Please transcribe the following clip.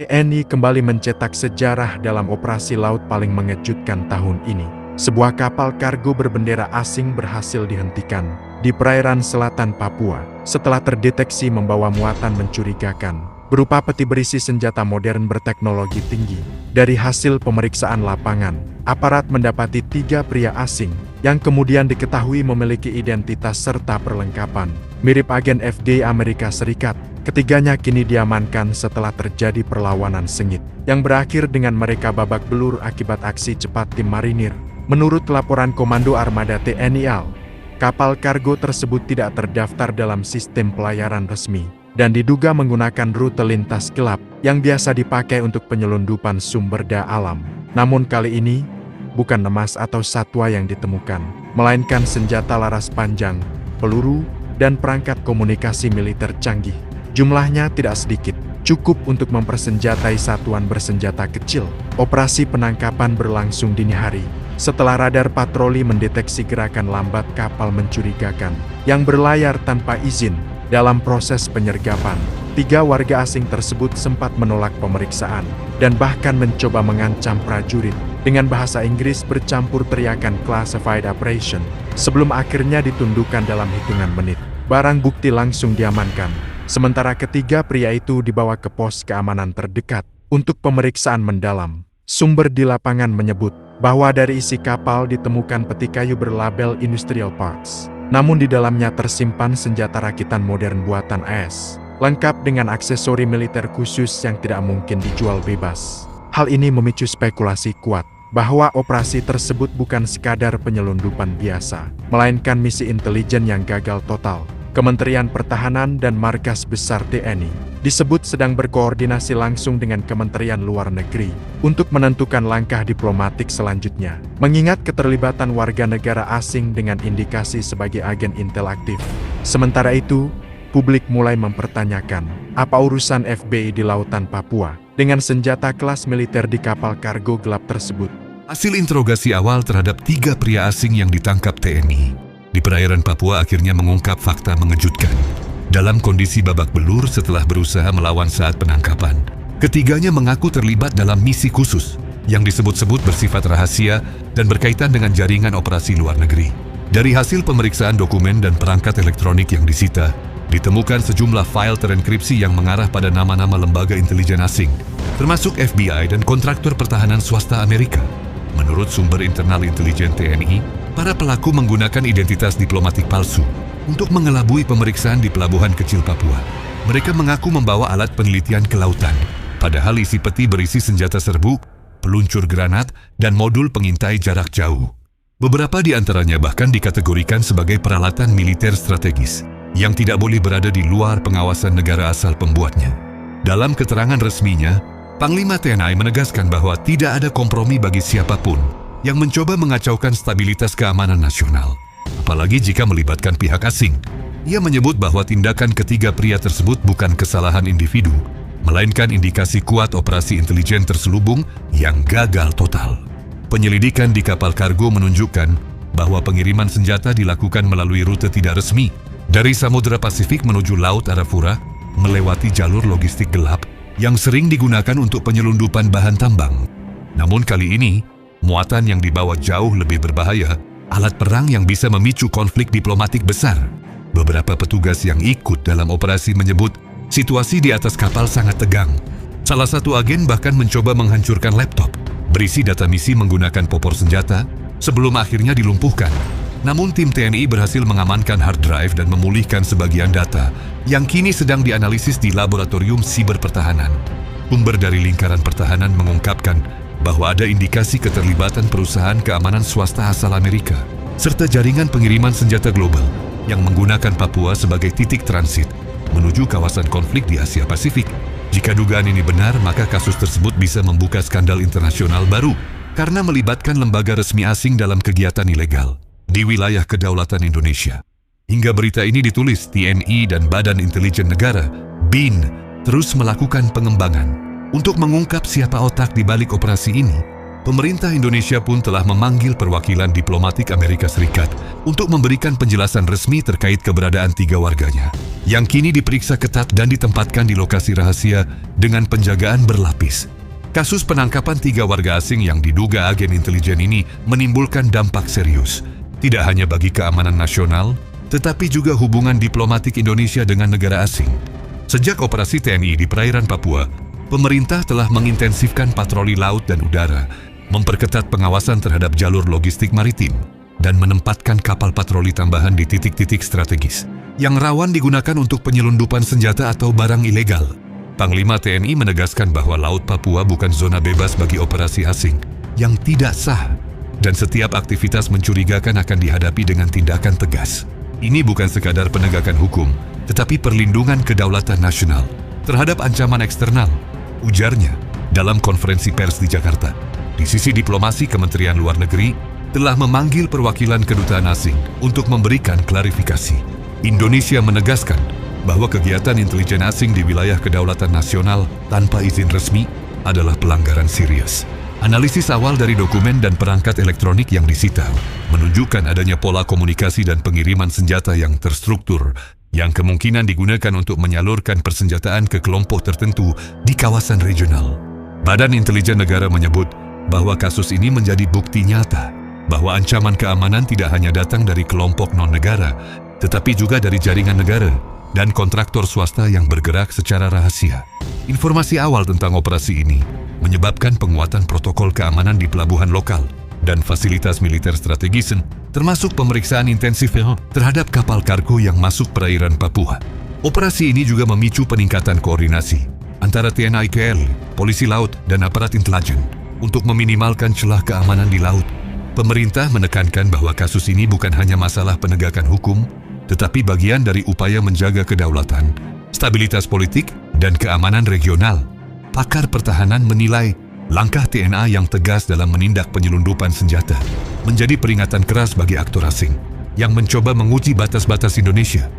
TNI kembali mencetak sejarah dalam operasi laut paling mengejutkan tahun ini. Sebuah kapal kargo berbendera asing berhasil dihentikan di perairan selatan Papua setelah terdeteksi membawa muatan mencurigakan berupa peti berisi senjata modern berteknologi tinggi. Dari hasil pemeriksaan lapangan, aparat mendapati 3 pria asing yang kemudian diketahui memiliki identitas serta perlengkapan mirip agen FBI Amerika Serikat. Ketiganya kini diamankan setelah terjadi perlawanan sengit yang berakhir dengan mereka babak belur akibat aksi cepat tim marinir. Menurut laporan Komando Armada TNI AL, kapal kargo tersebut tidak terdaftar dalam sistem pelayaran resmi dan diduga menggunakan rute lintas gelap yang biasa dipakai untuk penyelundupan sumber daya alam. Namun kali ini, bukan emas atau satwa yang ditemukan, melainkan senjata laras panjang, peluru, dan perangkat komunikasi militer canggih. Jumlahnya tidak sedikit, cukup untuk mempersenjatai satuan bersenjata kecil. Operasi penangkapan berlangsung dini hari, setelah radar patroli mendeteksi gerakan lambat kapal mencurigakan yang berlayar tanpa izin. Dalam proses penyergapan, 3 warga asing tersebut sempat menolak pemeriksaan dan bahkan mencoba mengancam prajurit dengan bahasa Inggris bercampur teriakan classified operation sebelum akhirnya ditundukkan dalam hitungan menit. Barang bukti langsung diamankan, sementara ketiga pria itu dibawa ke pos keamanan terdekat untuk pemeriksaan mendalam. Sumber di lapangan menyebut bahwa dari isi kapal ditemukan peti kayu berlabel Industrial Parts. Namun di dalamnya tersimpan senjata rakitan modern buatan AS, lengkap dengan aksesori militer khusus yang tidak mungkin dijual bebas. Hal ini memicu spekulasi kuat bahwa operasi tersebut bukan sekadar penyelundupan biasa, melainkan misi intelijen yang gagal total. Kementerian Pertahanan dan Markas Besar TNI disebut sedang berkoordinasi langsung dengan Kementerian Luar Negeri untuk menentukan langkah diplomatik selanjutnya, mengingat keterlibatan warga negara asing dengan indikasi sebagai agen intel aktif. Sementara itu, publik mulai mempertanyakan, apa urusan FBI di lautan Papua dengan senjata kelas militer di kapal kargo gelap tersebut? Hasil interogasi awal terhadap 3 pria asing yang ditangkap TNI di perairan Papua akhirnya mengungkap fakta mengejutkan. Dalam kondisi babak belur setelah berusaha melawan saat penangkapan, ketiganya mengaku terlibat dalam misi khusus yang disebut-sebut bersifat rahasia dan berkaitan dengan jaringan operasi luar negeri. Dari hasil pemeriksaan dokumen dan perangkat elektronik yang disita, ditemukan sejumlah file terenkripsi yang mengarah pada nama-nama lembaga intelijen asing, termasuk FBI dan kontraktor pertahanan swasta Amerika. Menurut sumber internal intelijen TNI, para pelaku menggunakan identitas diplomatik palsu untuk mengelabui pemeriksaan di pelabuhan kecil Papua. Mereka mengaku membawa alat penelitian kelautan, padahal isi peti berisi senjata serbu, peluncur granat, dan modul pengintai jarak jauh. Beberapa di antaranya bahkan dikategorikan sebagai peralatan militer strategis yang tidak boleh berada di luar pengawasan negara asal pembuatnya. Dalam keterangan resminya, Panglima TNI menegaskan bahwa tidak ada kompromi bagi siapapun yang mencoba mengacaukan stabilitas keamanan nasional, apalagi jika melibatkan pihak asing. Ia menyebut bahwa tindakan ketiga pria tersebut bukan kesalahan individu, melainkan indikasi kuat operasi intelijen terselubung yang gagal total. Penyelidikan di kapal kargo menunjukkan bahwa pengiriman senjata dilakukan melalui rute tidak resmi dari Samudra Pasifik menuju Laut Arafura, melewati jalur logistik gelap yang sering digunakan untuk penyelundupan bahan tambang. Namun kali ini, muatan yang dibawa jauh lebih berbahaya, alat perang yang bisa memicu konflik diplomatik besar. Beberapa petugas yang ikut dalam operasi menyebut situasi di atas kapal sangat tegang. Salah satu agen bahkan mencoba menghancurkan laptop berisi data misi menggunakan popor senjata sebelum akhirnya dilumpuhkan. Namun tim TNI berhasil mengamankan hard drive dan memulihkan sebagian data yang kini sedang dianalisis di laboratorium siber pertahanan. Sumber dari lingkaran pertahanan mengungkapkan bahwa ada indikasi keterlibatan perusahaan keamanan swasta asal Amerika, serta jaringan pengiriman senjata global yang menggunakan Papua sebagai titik transit menuju kawasan konflik di Asia Pasifik. Jika dugaan ini benar, maka kasus tersebut bisa membuka skandal internasional baru karena melibatkan lembaga resmi asing dalam kegiatan ilegal di wilayah kedaulatan Indonesia. Hingga berita ini ditulis, TNI dan Badan Intelijen Negara, BIN, terus melakukan pengembangan untuk mengungkap siapa otak di balik operasi ini. Pemerintah Indonesia pun telah memanggil perwakilan diplomatik Amerika Serikat untuk memberikan penjelasan resmi terkait keberadaan 3 warganya yang kini diperiksa ketat dan ditempatkan di lokasi rahasia dengan penjagaan berlapis. Kasus penangkapan 3 warga asing yang diduga agen intelijen ini menimbulkan dampak serius, tidak hanya bagi keamanan nasional, tetapi juga hubungan diplomatik Indonesia dengan negara asing. Sejak operasi TNI di perairan Papua, pemerintah telah mengintensifkan patroli laut dan udara, memperketat pengawasan terhadap jalur logistik maritim, dan menempatkan kapal patroli tambahan di titik-titik strategis yang rawan digunakan untuk penyelundupan senjata atau barang ilegal. Panglima TNI menegaskan bahwa Laut Papua bukan zona bebas bagi operasi asing yang tidak sah, dan setiap aktivitas mencurigakan akan dihadapi dengan tindakan tegas. Ini bukan sekadar penegakan hukum, tetapi perlindungan kedaulatan nasional terhadap ancaman eksternal, ujarnya dalam konferensi pers di Jakarta. Di sisi diplomasi, Kementerian Luar Negeri telah memanggil perwakilan kedutaan asing untuk memberikan klarifikasi. Indonesia menegaskan bahwa kegiatan intelijen asing di wilayah kedaulatan nasional tanpa izin resmi adalah pelanggaran serius. Analisis awal dari dokumen dan perangkat elektronik yang disita menunjukkan adanya pola komunikasi dan pengiriman senjata yang terstruktur yang kemungkinan digunakan untuk menyalurkan persenjataan ke kelompok tertentu di kawasan regional. Badan Intelijen Negara menyebut bahwa kasus ini menjadi bukti nyata bahwa ancaman keamanan tidak hanya datang dari kelompok non-negara, tetapi juga dari jaringan negara dan kontraktor swasta yang bergerak secara rahasia. Informasi awal tentang operasi ini menyebabkan penguatan protokol keamanan di pelabuhan lokal dan fasilitas militer strategis, termasuk pemeriksaan intensif terhadap kapal kargo yang masuk perairan Papua. Operasi ini juga memicu peningkatan koordinasi antara TNI KL, Polisi Laut, dan aparat intelijen untuk meminimalkan celah keamanan di laut. Pemerintah menekankan bahwa kasus ini bukan hanya masalah penegakan hukum, tetapi bagian dari upaya menjaga kedaulatan, stabilitas politik, dan keamanan regional. Pakar pertahanan menilai langkah TNI yang tegas dalam menindak penyelundupan senjata menjadi peringatan keras bagi aktor asing yang mencoba menguji batas-batas Indonesia